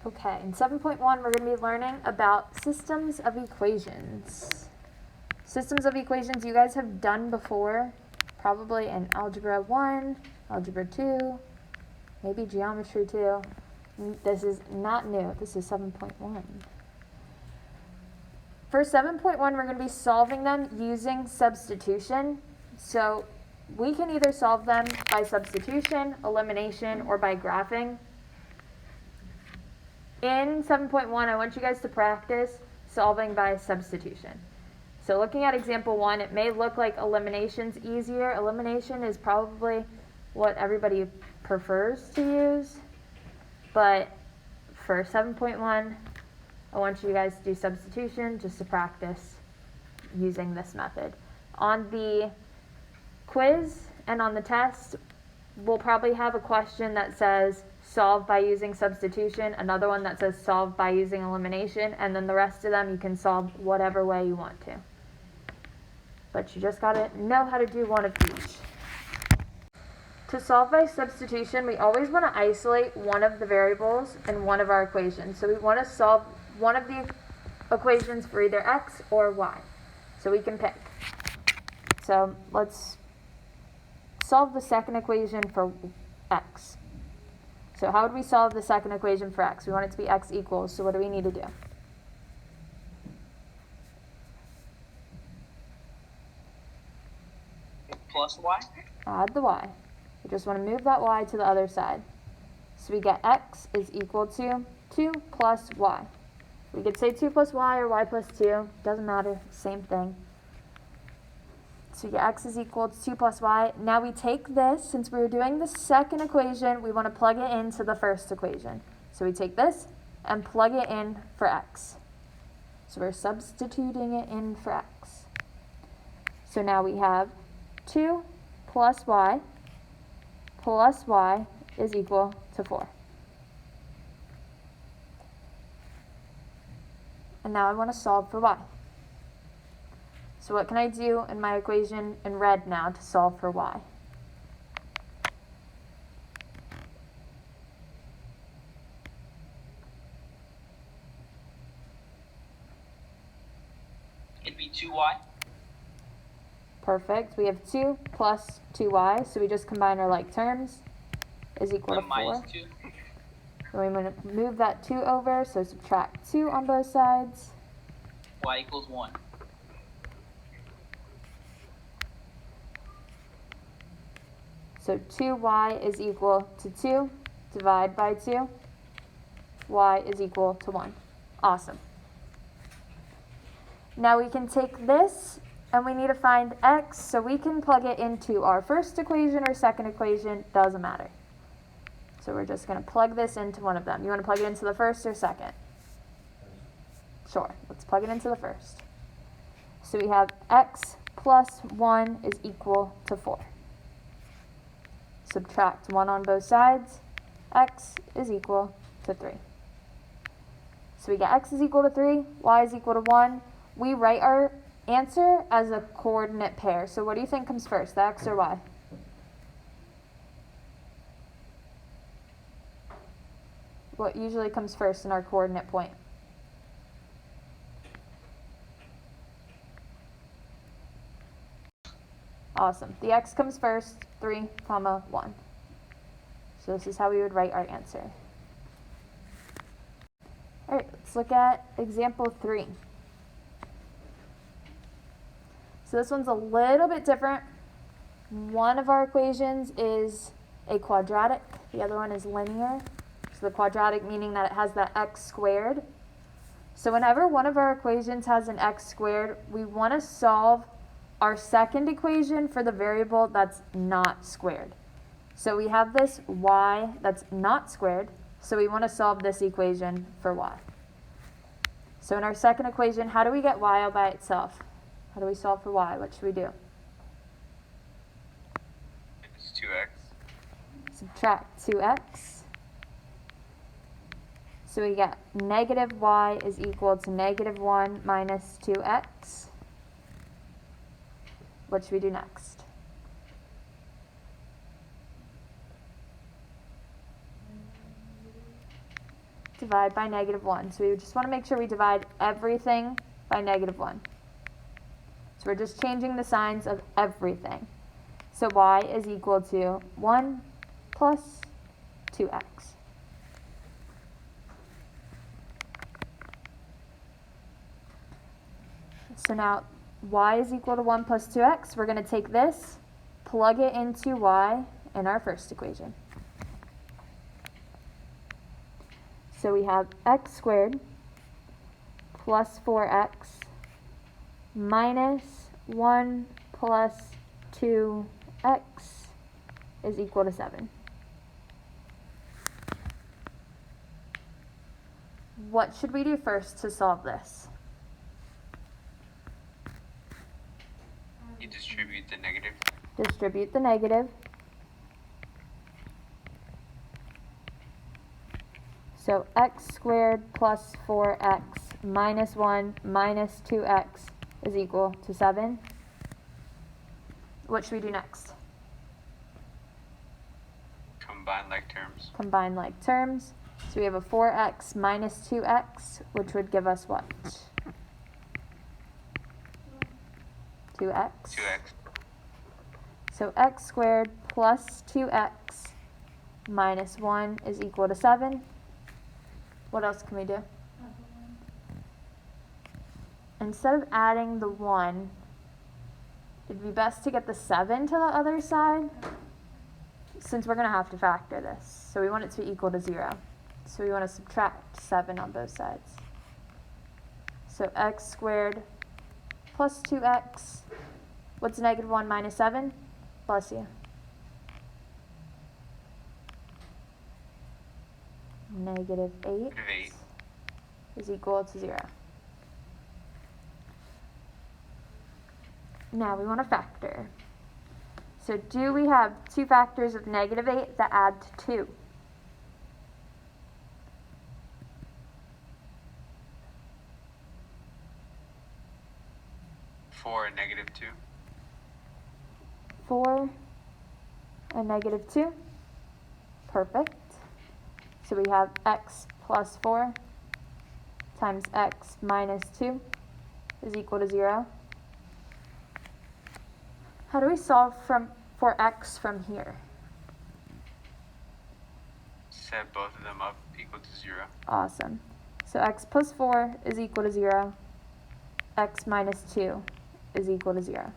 Okay, in 7.1 we're going to be learning about systems of equations. Systems of equations you guys have done before, probably in Algebra 1, Algebra 2, maybe Geometry 2. This is not new, this is 7.1. For 7.1 we're going to be solving them using substitution. So we can either solve them by substitution, elimination, or by graphing. In 7.1, I want you guys to practice solving by substitution. So looking at example 1, it may look like elimination's easier. Elimination is probably what everybody prefers to use. But for 7.1, I want you guys to do substitution just to practice using this method. On the quiz and on the test, we'll probably have a question that says solve by using substitution, another one that says solve by using elimination, and then the rest of them you can solve whatever way you want to. But you just gotta know how to do one of each. To solve by substitution, we always want to isolate one of the variables in one of our equations. So we want to solve one of the equations for either x or y. So we can pick. So let's solve the second equation for x. So how would we solve the second equation for x? We want it to be x equals, so what do we need to do? Plus y? Add the y. We just want to move that y to the other side. So we get x is equal to 2 plus y. We could say 2 plus y or y plus 2. Doesn't matter. Same thing. So we get x is equal to 2 plus y. Now we take this, since we were doing the second equation, we want to plug it into the first equation. So we take this and plug it in for x. So we're substituting it in for x. So now we have 2 plus y is equal to 4. And now I want to solve for y. So what can I do in my equation in red now to solve for y? It'd be 2y. Perfect. We have 2 plus 2y, so we just combine our like terms, is equal to 4. Minus 2. So we're going to move that 2 over, so subtract 2 on both sides. Y equals 1. So 2y is equal to 2, divide by 2, y is equal to 1. Awesome. Now we can take this, and we need to find x, so we can plug it into our first equation or second equation, doesn't matter. So we're just going to plug this into one of them. You want to plug it into the first or second? Sure, let's plug it into the first. So we have x plus 1 is equal to 4. Subtract 1 on both sides, x is equal to 3. So we get x is equal to 3, y is equal to 1. We write our answer as a coordinate pair. So what do you think comes first, the x or y? What usually comes first in our coordinate point? Awesome. The x comes first, 3, 1. So this is how we would write our answer. All right, let's look at example 3. So this one's a little bit different. One of our equations is a quadratic, the other one is linear. So the quadratic meaning that it has that x squared. So whenever one of our equations has an x squared, we want to solve our second equation for the variable that's not squared. So we have this y that's not squared, so we want to solve this equation for y. So in our second equation, how do we get y all by itself? How do we solve for y? What should we do? It's 2x. Subtract 2x. So we get negative y is equal to negative 1 minus 2x. What should we do next? divide by -1. So we just want to make sure we divide everything by -1. So we're just changing the signs of everything. So y is equal to 1 plus 2x. So now y is equal to 1 plus 2x. We're going to take this, plug it into y in our first equation. So we have x squared plus 4x minus 1 plus 2x is equal to 7. What should we do first to solve this? You distribute the negative. Distribute the negative. So x squared plus 4x minus 1 minus 2x is equal to 7. What should we do next? Combine like terms. Combine like terms. So we have a 4x minus 2x, which would give us what? 2x. 2x. So x squared plus 2x minus 1 is equal to 7. What else can we do? Instead of adding the 1, it'd be best to get the 7 to the other side, since we're going to have to factor this. So we want it to be equal to 0. So we want to subtract 7 on both sides. So x squared plus 2x. What's -1 minus 7? Bless you. -8 is equal to 0. Now we want to factor. So do we have two factors of -8 that add to 2? Four and -2. 4 and -2. Perfect. So we have x plus 4 times x minus 2 is equal to 0. How do we solve for x from here? Set both of them up equal to 0. Awesome. So x plus 4 is equal to 0. X minus 2 is equal to 0.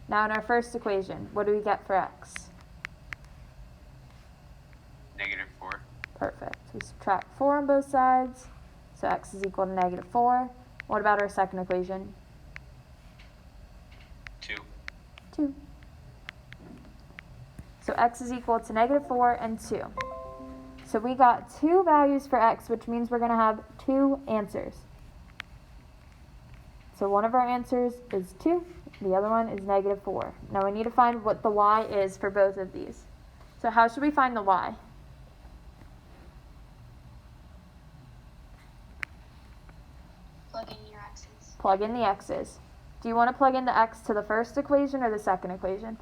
Now in our first equation, what do we get for x? -4. Perfect. We subtract 4 on both sides, so x is equal to -4. What about our second equation? 2. 2. So x is equal to -4 and 2. So we got two values for x, which means we're going to have two answers. So one of our answers is 2, the other one is -4. Now we need to find what the y is for both of these. So how should we find the y? Plug in your x's. Plug in the x's. Do you want to plug in the x to the first equation or the second equation?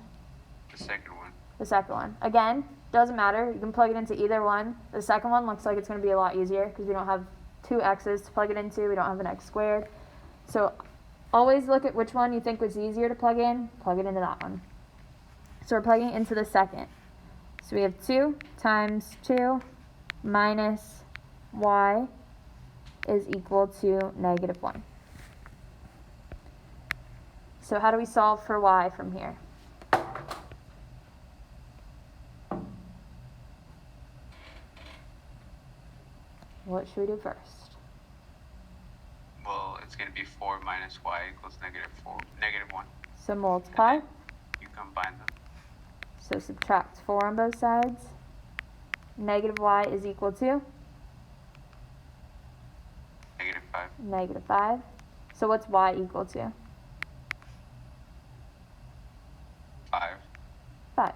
The second one. The second one. Again, doesn't matter. You can plug it into either one. The second one looks like it's going to be a lot easier because we don't have two x's to plug it into. We don't have an x squared. So always look at which one you think was easier to plug it into that one. So we're plugging into the second. So we have 2 times 2 minus y is equal to -1. So how do we solve for y from here? What should we do first? Well, it's going to be 4 minus y equals -1. So multiply. You combine them. So subtract 4 on both sides. -y is equal to -5. -5. So what's y equal to? 5. 5.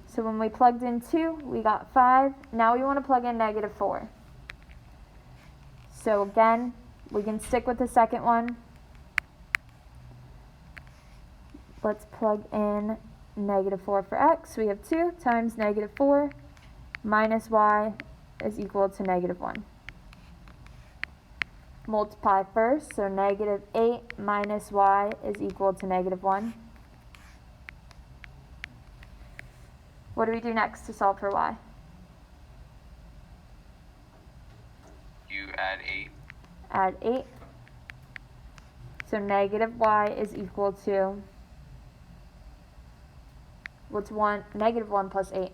So when we plugged in 2, we got 5. Now we want to plug in -4. So again, we can stick with the second one. Let's plug in -4 for x. We have 2 times -4 minus y is equal to negative 1. Multiply first, so negative 8 minus y is equal to negative 1. What do we do next to solve for y? You add 8. Add 8. So negative y is equal to, what's 1? Negative 1 plus 8.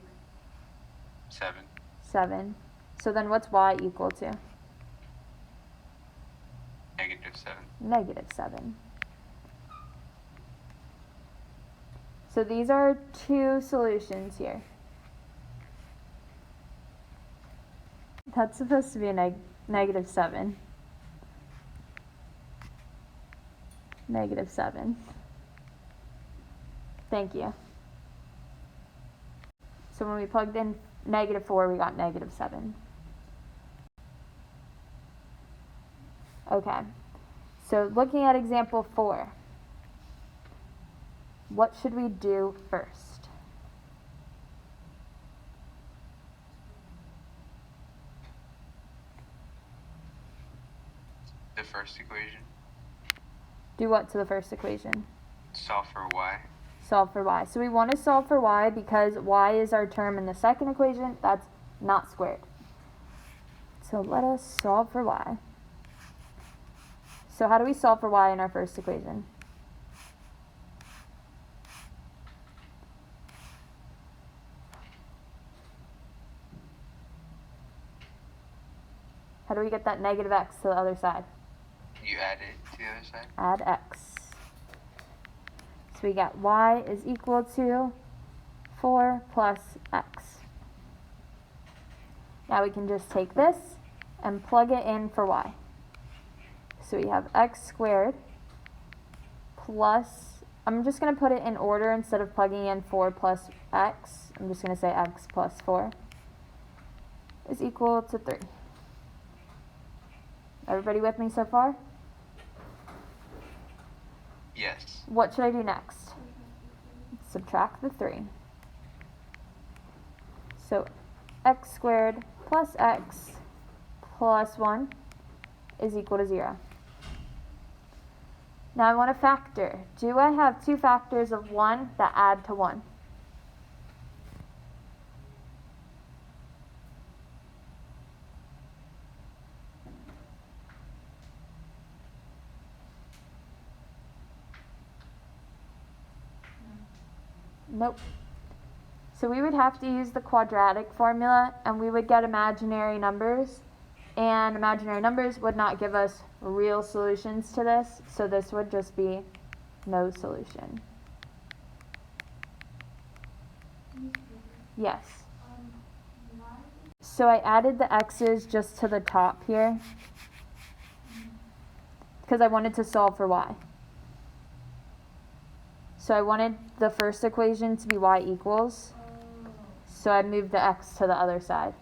7. 7. So then what's y equal to? Negative 7. Negative 7. So these are two solutions here. That's supposed to be a negative 7. Negative 7. Thank you. So when we plugged in negative 4, we got negative 7. Okay. So looking at example 4, what should we do first? The first equation. Do what to the first equation? Solve for y. Solve for y. So we want to solve for y because y is our term in the second equation that's not squared. So let us solve for y. So how do we solve for y in our first equation? How do we get that negative x to the other side? You add it to the other side. Add x. So we got y is equal to 4 plus x. Now we can just take this and plug it in for y. So we have x squared plus, I'm just going to put it in order instead of plugging in 4 plus x. I'm just going to say x plus 4 is equal to 3. Everybody with me so far? Yes. What should I do next? Subtract the 3. So x squared plus x plus 1 is equal to 0. Now I want to factor. Do I have two factors of 1 that add to 1? Nope. So we would have to use the quadratic formula and we would get imaginary numbers, and imaginary numbers would not give us real solutions to this, so this would just be no solution. Yes. So I added the x's just to the top here because I wanted to solve for y. So I wanted the first equation to be y equals, so I moved the x to the other side.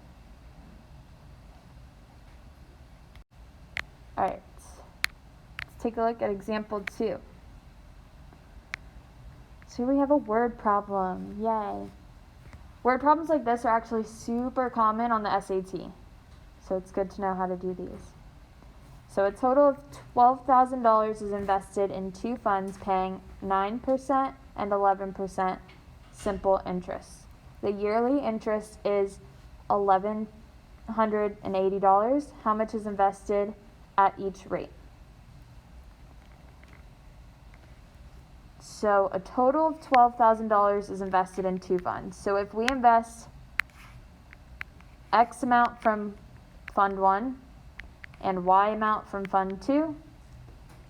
Alright, let's take a look at example 2. So here we have a word problem, yay. Word problems like this are actually super common on the SAT, so it's good to know how to do these. So a total of $12,000 is invested in two funds paying 9% and 11% simple interest. The yearly interest is $1,180. How much is invested at each rate? So a total of $12,000 is invested in two funds. So if we invest X amount from Fund 1 and Y amount from Fund 2,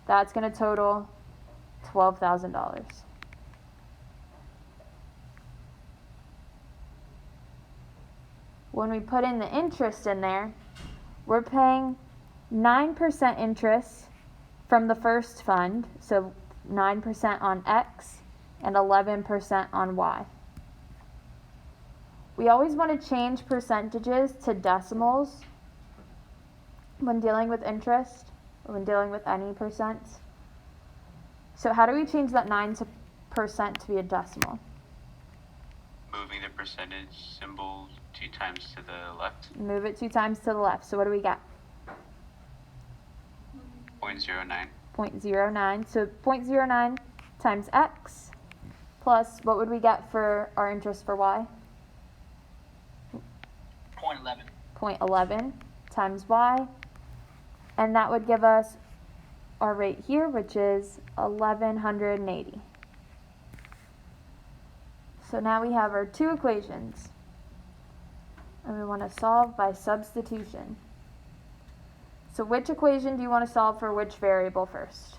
that's going to total $12,000. When we put in the interest in there, we're paying 9% interest from the first fund, so 9% on X and 11% on Y. We always want to change percentages to decimals when dealing with interest, or when dealing with any percents. So how do we change that 9% to be a decimal? Moving the percentage symbol to 2 times to the left. Move it 2 times to the left. So what do we got? 0.09. 0.09. So 0.09 times x plus what would we get for our interest for y? 0.11. 0.11 times y. And that would give us our rate here, which is 1180. So now we have our 2 equations. And we want to solve by substitution. So which equation do you want to solve for which variable first?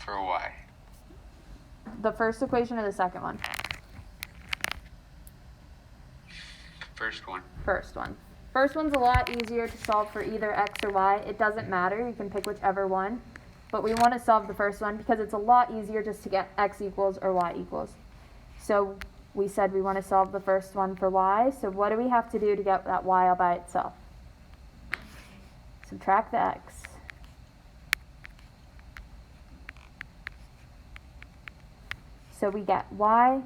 For y. The first equation or the second one? First one. First one. First one's a lot easier to solve for either x or y. It doesn't matter. You can pick whichever one. But we want to solve the first one because it's a lot easier just to get x equals or y equals. So we said we want to solve the first one for y. So what do we have to do to get that y all by itself? Subtract the x. So we get y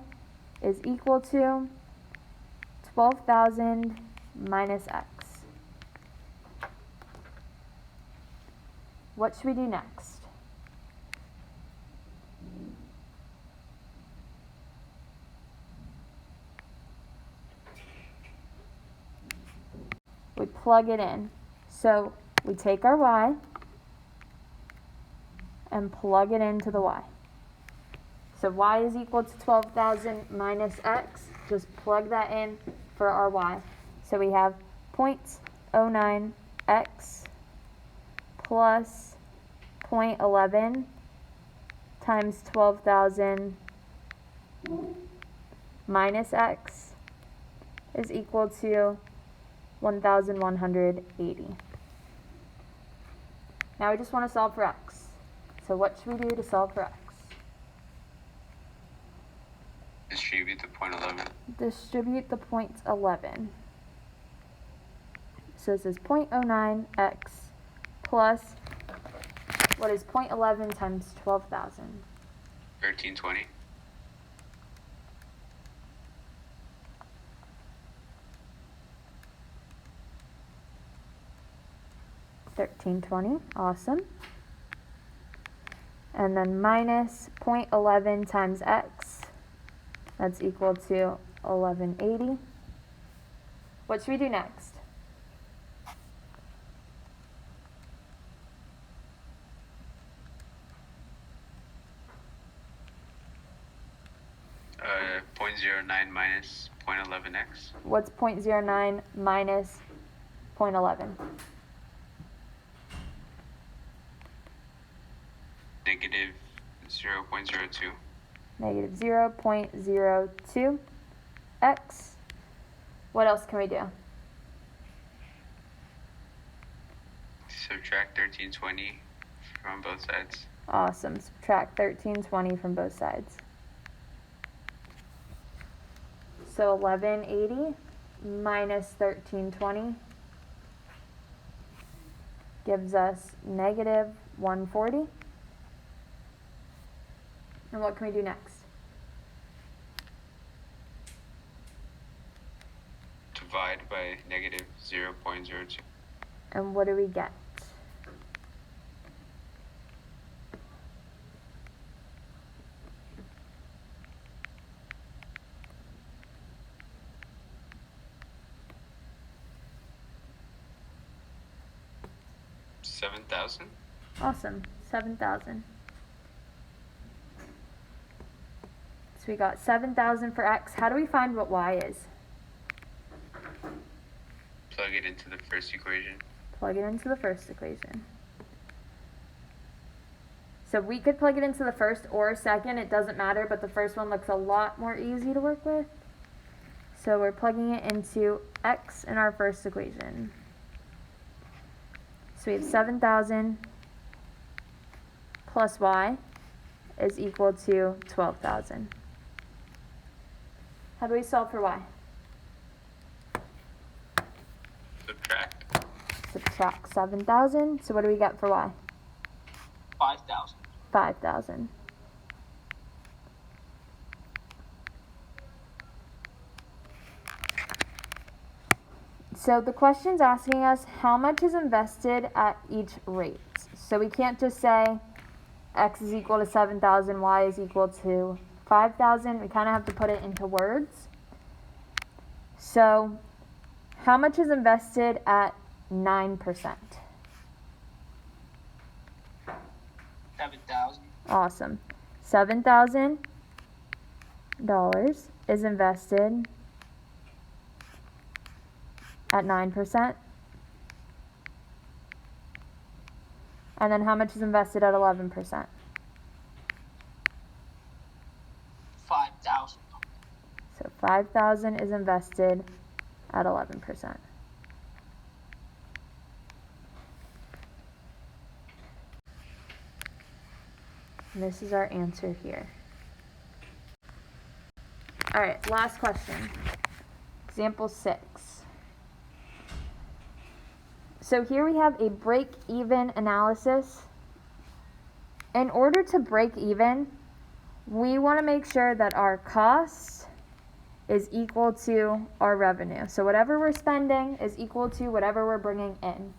is equal to 12,000 minus x. What should we do next? We plug it in. So we take our y and plug it into the y. So y is equal to 12,000 minus x. Just plug that in for our y. So we have 0.09 x plus 0.11 times 12,000 minus x is equal to 1,180. Now we just want to solve for x. So what should we do to solve for x? Distribute the 0.11. Distribute the 0.11. So this is 0.09 x plus, what is 0.11 times 12,000? 1320. $13.20, awesome. And then minus 0.11 times x, that's equal to 1180. What should we do next? Uh, 0.09 minus 0.11x. What's 0.09 minus 0.11? Negative 0.02. Negative 0.02 x. What else can we do? Subtract 1320 from both sides. Awesome. Subtract 1320 from both sides. So 1180 minus 1320 gives us negative 140. And what can we do next? Divide by negative 0.02. And what do we get? $7,000. Awesome. 7,000. So we got 7,000 for x. How do we find what y is? Plug it into the first equation. Plug it into the first equation. So we could plug it into the first or second. It doesn't matter, but the first one looks a lot more easy to work with. So we're plugging it into x in our first equation. So we have 7,000 plus y is equal to 12,000. How do we solve for y? Subtract. Subtract 7,000. So what do we get for y? 5,000. 5,000. So the question's asking us how much is invested at each rate. So we can't just say x is equal to 7,000, y is equal to 5,000. We kind of have to put it into words. So how much is invested at 9%? 7,000. Awesome. $7,000 is invested at 9%. And then how much is invested at 11%? 5,000. So 5,000 is invested at 11%. And this is our answer here. All right, last question. Example 6. So here we have a break-even analysis. In order to break even, we want to make sure that our cost is equal to our revenue. So whatever we're spending is equal to whatever we're bringing in.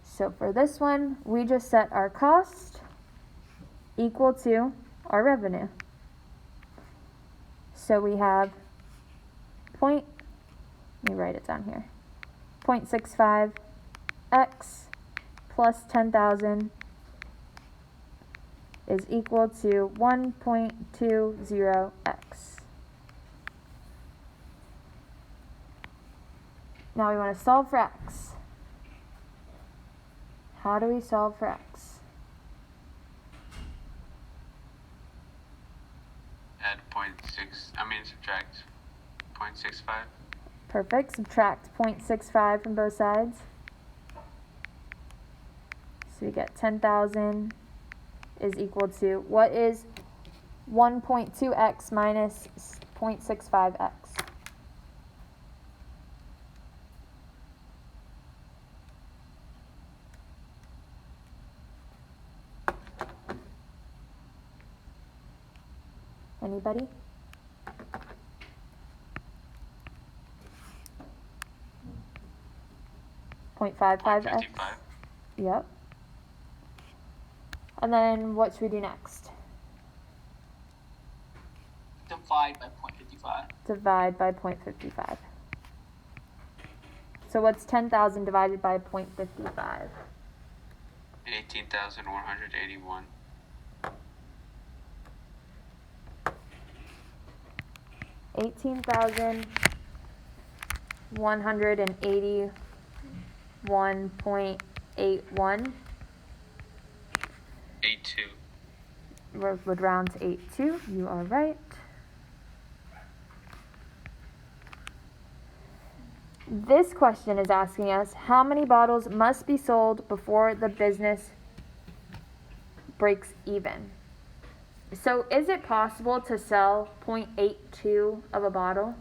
So for this one, we just set our cost equal to our revenue. So we have let me write it down here, 0.65 x plus 10,000 is equal to 1.20 x. Now we want to solve for x. How do we solve for x? Add subtract 0.65. Perfect. Subtract 0.65 from both sides. So we get 10,000 is equal to, what is 1.2x minus 0.65x? Anybody? .55x. 55. Yep. And then what should we do next? Divide by 0.55. Divide by 0.55. So what's 10,000 divided by 0.55? 18,181. 18,181.81. 82. Would round to 82. You are right. This question is asking us how many bottles must be sold before the business breaks even. So is it possible to sell 0.82 of a bottle?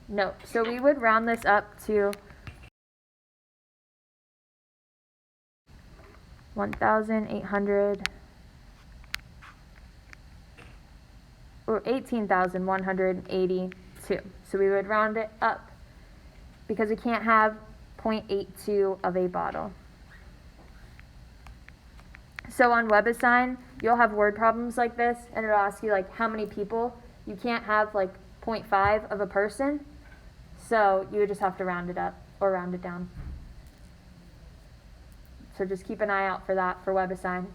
No. So we would round this up to 1,800 or 18,182. So we would round it up because we can't have 0.82 of a bottle. So on WebAssign, you'll have word problems like this, and it'll ask you like how many people. You can't have like 0.5 of a person, so you would just have to round it up or round it down. So just keep an eye out for that for WebAssign.